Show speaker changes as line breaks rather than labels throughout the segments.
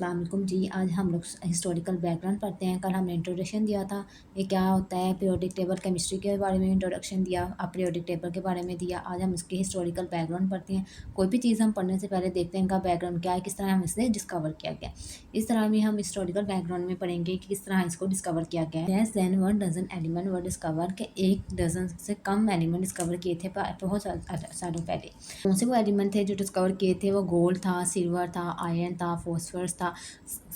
अस्सलामुअलैकुम जी। आज हम लोग हिस्टोरिकल बैकग्राउंड पढ़ते हैं। कल हमने इंट्रोडक्शन दिया था, ये क्या होता है, पीरियोडिक टेबल, केमिस्ट्री के बारे में इंट्रोडक्शन दिया, अब पीरियोडिक टेबल के बारे में दिया। आज हम इसके हिस्टोरिकल बैकग्राउंड पढ़ते हैं। कोई भी चीज़ हम पढ़ने से पहले देखते हैं इनका बैकग्राउंड क्या है, किस तरह हम इसे डिस्कवर किया गया। इस तरह भी हम हिस्टोरिकल बैकग्राउंड में पढ़ेंगे कि किस तरह इसको डिस्कवर किया गया है। लेस देन 1 डज़न एलिमेंट वर डिस्कवर, के 1 डज़न से कम एलिमेंट डिस्कवर किए थे बहुत सालों पहले। कौन से वो एलिमेंट थे जो डिस्कवर किए थे? वो गोल्ड था, सिल्वर था, आयरन था, फॉस्फोरस था,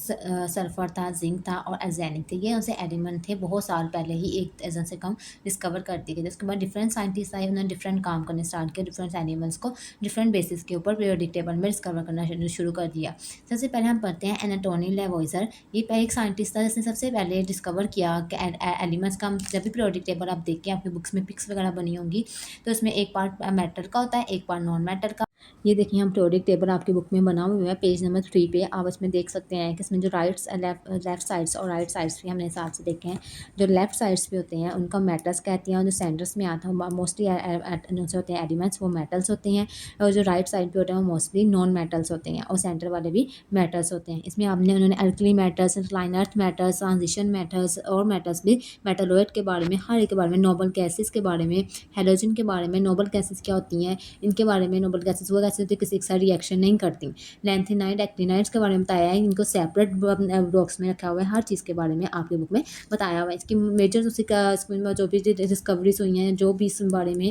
सल्फर था, जिंक था और अर्जेनिक थे। ये उनसे एलिमेंट थे बहुत साल पहले ही 1 डज़न से कम डिस्कवर कर दिए गए। उसके बाद डिफरेंट साइंटिस्ट आए, उन्होंने डिफरेंट काम करने स्टार्ट किया, डिफरेंट एनिमल्स को डिफरेंट बेसिस के ऊपर पीरियोडिक टेबल में डिस्कवर करना शुरू कर दिया। सबसे पहले हम पढ़ते हैं एनाटोनी लेवोइजर। ये एक साइंटिस्ट था जिसने सबसे पहले डिस्कवर किया कि एलिमेंट्स का, जब भी पीरियोडिक टेबल आप देखिए आपकी बुक्स में पिक्स वगैरह बनी होंगी, तो इसमें एक पार्ट मैटर का होता है, एक पार्ट नॉन मैटर का। ये देखिए हम पीरियोडिक टेबल आपकी बुक में बना हुआ है, पेज नंबर 3 पे आप इसमें देख सकते हैं कि इसमें जो लेफ्ट साइड्स और राइट साइड्स भी हमने हिसाब से देखे हैं। जो लेफ्ट साइड्स पे होते हैं उनका मेटल्स कहते हैं, और जो सेंटर्स में आता है मोस्टली जो होते हैं एलिमेंट्स वो मेटल्स होते हैं, और जो राइट साइड पे होते हैं वो मोस्टली नॉन मेटल्स होते हैं, और सेंटर वाले भी मेटल्स होते हैं। इसमें आपने उन्होंने alkali metals, incline earth metals, transition metals और मेटल्स भी, मेटलोइड के बारे में, हर एक के बारे में, नोबल गैसेस के बारे में, हेलोजन के बारे में, नोबल गैसेस क्या होती हैं इनके बारे में, नोबल गैसेस वो गैसेस होती है किसी एक साथ रिएक्शन नहीं करती। लैंथेनाइड, एक्टिनाइड्स के बारे में बताया है, इनको सेपरेट बॉक्स में रखा हुआ है, हर चीज़ के बारे में आपकी बुक में बताया हुआ है। इसकी मेजर उसी का जो भी डिस्कवरीज हुई हैं, जो भी इस बारे में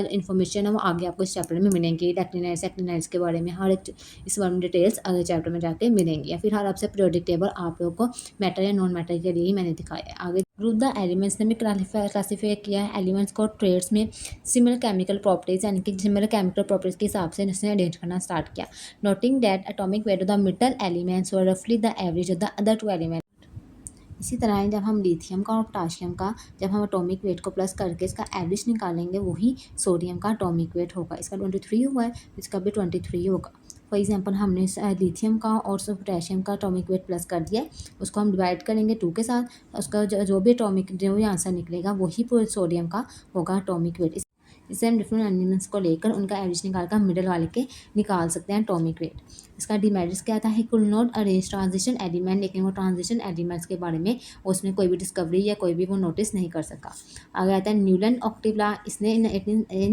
इंफॉर्मेशन है वो आगे आपको इस चैप्टर में मिलेंगी। एक्टिनाइड्स के बारे में हर एक इस बारे में डिटेल्स अगले चैप्टर में जाके मिलेंगी, या फिर हर आपसे पीरियोडिक टेबल आप लोगों को मैटर या नॉन मैटर के लिए ही मैंने दिखाया है। आगे ग्रुप द एलिमेंट्स ने भी क्लासीफाई किया है एलिमेंट्स को ट्रेड्स में, सिमिलर केमिकल प्रॉपर्टीज यानी कि सिमिलर केमिकल प्रॉपर्टीज के हिसाब से इसने अरेंज करना स्टार्ट किया। Noting that atomic weight of the metal elements were रफली the average of the other 2 element. इसी तरह जब हम लिथियम का और पोटाशियम का, जब हम एटॉमिक वेट को प्लस करके इसका एवरेज निकालेंगे, वही सोडियम का एटॉमिक वेट होगा। इसका 23 हुआ है, इसका भी 23 होगा। फॉर एग्जांपल हमने लिथियम का और पोटेशियम का एटॉमिक वेट प्लस कर दिया है, उसको हम डिवाइड करेंगे 2 के साथ, उसका जो भी एटॉमिक जो भी आंसर निकलेगा वही पूरे सोडियम का होगा एटॉमिक वेट। इससे हम डिफरेंट एलिमेंट्स को लेकर उनका एवरेज निकाल कर हम मिडल वाले के निकाल सकते हैं एटॉमिक वेट। इसका डिमेरिट्स क्या था? He could not arrange transition element, लेकिन वो ट्रांजिशन एलिमेंट्स के बारे में उसमें कोई भी डिस्कवरी या कोई भी वो नोटिस नहीं कर सका। आगे आता है न्यूलैंड ऑक्टिवला। इसने इन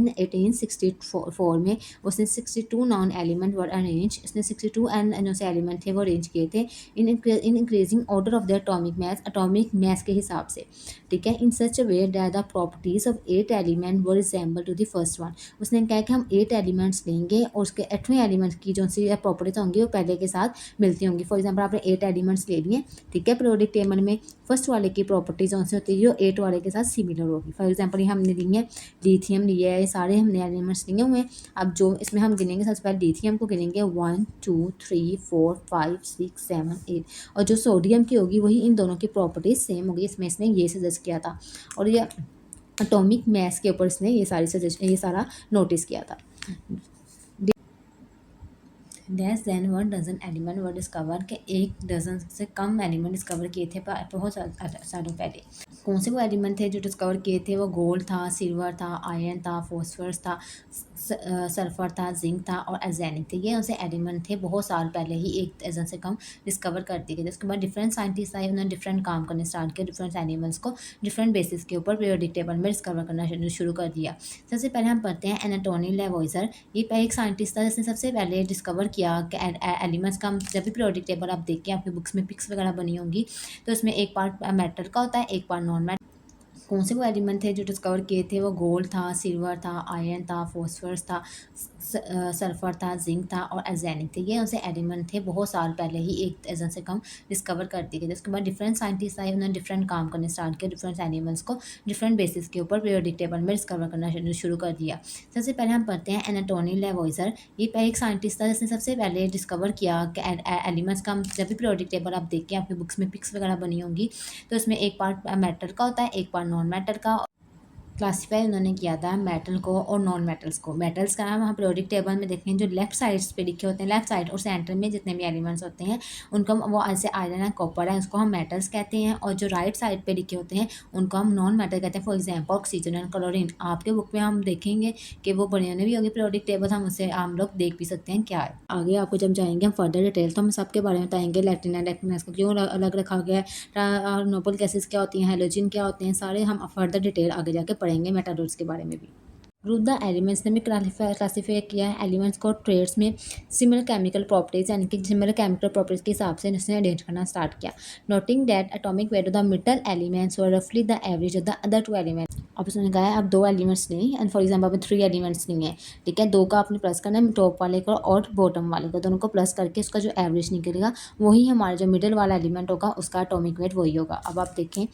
1864 में उसने 62 नॉन एलिमेंट वर अरेंज, इसने 62 जो से एलिमेंट थे वो अरेंज किए थे in increasing order of the atomic mass के हिसाब से, ठीक है। In such way that the properties of 8 element were resemble to the first one. उसने कहा कि हम 8 एलिमेंट्स लेंगे और उसके 8वें एलिमेंट की जो सी प्रॉपर्टीज होंगी वो पहले के साथ मिलती होंगी। फॉर एग्जांपल आपने 8 एलिमेंट्स ले लिए, ठीक है, पीरियोडिक टेबल में फर्स्ट वाले की प्रॉपर्टीज कौन सी होती है जो 8 वाले के साथ सिमिलर होगी। फॉर एग्जांपल ये हमने ली है लिथियम लिया है, ये सारे हमने एलिमेंट्स लिए हुए हैं। अब जो इसमें हम गिनेंगे, सबसे पहले लिथियम को गिनेंगे 1 2 3 4 5 6 7 8, और जो सोडियम की होगी वही इन दोनों की प्रॉपर्टीज सेम होगी। इसमें इसने ये सजेस्ट किया था, और ये एटॉमिक मैस के ऊपर इसने ये सारा नोटिस किया था। लेस देन 1 डज़न एलिमेंट वर डिस्कवर, के 1 डज़न से कम एलिमेंट डिस्कवर किए थे बहुत सालों पहले। कौन से वो एलिमेंट थे जो डिस्कवर किए थे? वो गोल्ड था, सिल्वर था, आयरन था, फॉस्फोरस था, सल्फर था, जिंक था और अर्जेनिक थे। ये उनसे एलिमेंट थे बहुत साल पहले ही 1 डज़न से कम डिस्कवर कर दिए गए। उसके बाद डिफरेंट साइंटिस्ट आए, उन्होंने डिफरेंट काम करने स्टार्ट किया, डिफरेंट एनिमल्स को डिफरेंट बेसिस के ऊपर पीरियोडिक टेबल में डिस्कवर करना शुरू कर दिया। सबसे पहले हम पढ़ते हैं एनाटोनी लेवोइजर। ये एक साइंटिस्ट था जिसने सबसे पहले डिस्कवर किया कि एलिमेंट्स का, जब भी पीरियोडिक टेबल आप देखिए आपकी बुक्स में पिक्स वगैरह बनी होंगी, तो इसमें एक पार्ट मैटर का होता है, एक पार्ट नॉन मैटर। कौन से वो एलिमेंट थे जो डिस्कवर किए थे? वो गोल्ड था, सिल्वर था, आयरन था, फॉस्फोरस था, सल्फर था, जिंक था और अर्जेनिक थे। ये उनसे एलिमेंट थे बहुत साल पहले ही 1 डज़न से कम डिस्कवर कर दिए गए। उसके बाद डिफरेंट साइंटिस्ट आए, उन्होंने डिफरेंट काम करने स्टार्ट किया, डिफरेंट एनिमल्स को डिफरेंट बेसिस के ऊपर पीरियोडिक टेबल में डिस्कवर करना शुरू कर दिया। सबसे पहले हम पढ़ते हैं एनाटोनी लेवोइजर। ये एक साइंटिस्ट था जिसने सबसे पहले डिस्कवर किया कि एलिमेंट्स का, जब भी पीरियोडिक टेबल आप देखिए आपकी बुक्स में पिक्स वगैरह बनी होंगी, तो इसमें एक पार्ट मैटर का होता है, एक पार्ट नॉन मैटर का। क्लासीफाई उन्होंने किया था मेटल को और नॉन मेटल्स को। मेटल्स का हम वहाँ पीरियोडिक टेबल में देखें, जो लेफ्ट साइड्स पे लिखे होते हैं, लेफ्ट साइड और सेंटर में जितने भी एलिमेंट्स होते हैं उनको वो ऐसे आयरन है, कॉपर है, उसको हम मेटल्स कहते हैं। और जो राइट साइड पे लिखे होते हैं उनको हम नॉन मेटल कहते हैं। For example oxygen and chlorine. आपके बुक में हम देखेंगे कि वो बने भी होंगे पीरियोडिक टेबल, हम उससे हम लोग देख भी सकते हैं क्या है। आगे आपको जब जाएंगे हम फर्दर डिटेल तो हम सबके बारे में बताएंगे। लैक्टिन एंड एक्टिन को क्यों अलग रखा गया है, नोबल गैसेस क्या होती हैं, हेलोजन क्या होते हैं, सारे हम फर्दर डिटेल आगे जाके पढ़ेंगे मेटाडोर्स के बारे में भी। ग्रुप द एलिमेंट्स ने भी क्लासीफाई किया है एलिमेंट्स को ट्रेड्स में सिमिलर केमिकल प्रॉपर्टीज, यानी कि सिमिलर केमिकल प्रॉपर्टीज के हिसाब से इसने आइडेंट करना स्टार्ट किया। Noting that atomic weight of the metal elements were रफली the average of the other two elements. अब उसने कहा है अब दो एलिमेंट्स नहीं, एंड फॉर एग्जाम्पल अब 3 एलिमेंट्स नहीं है, ठीक है, दो का आपने प्लस करना है, टॉप वाले को और बॉटम वाले को, दोनों को प्लस करके उसका जो एवरेज निकलेगा वही हमारा जो मिडिल वाला एलिमेंट होगा उसका एटॉमिक वेट वही होगा। अब आप देखें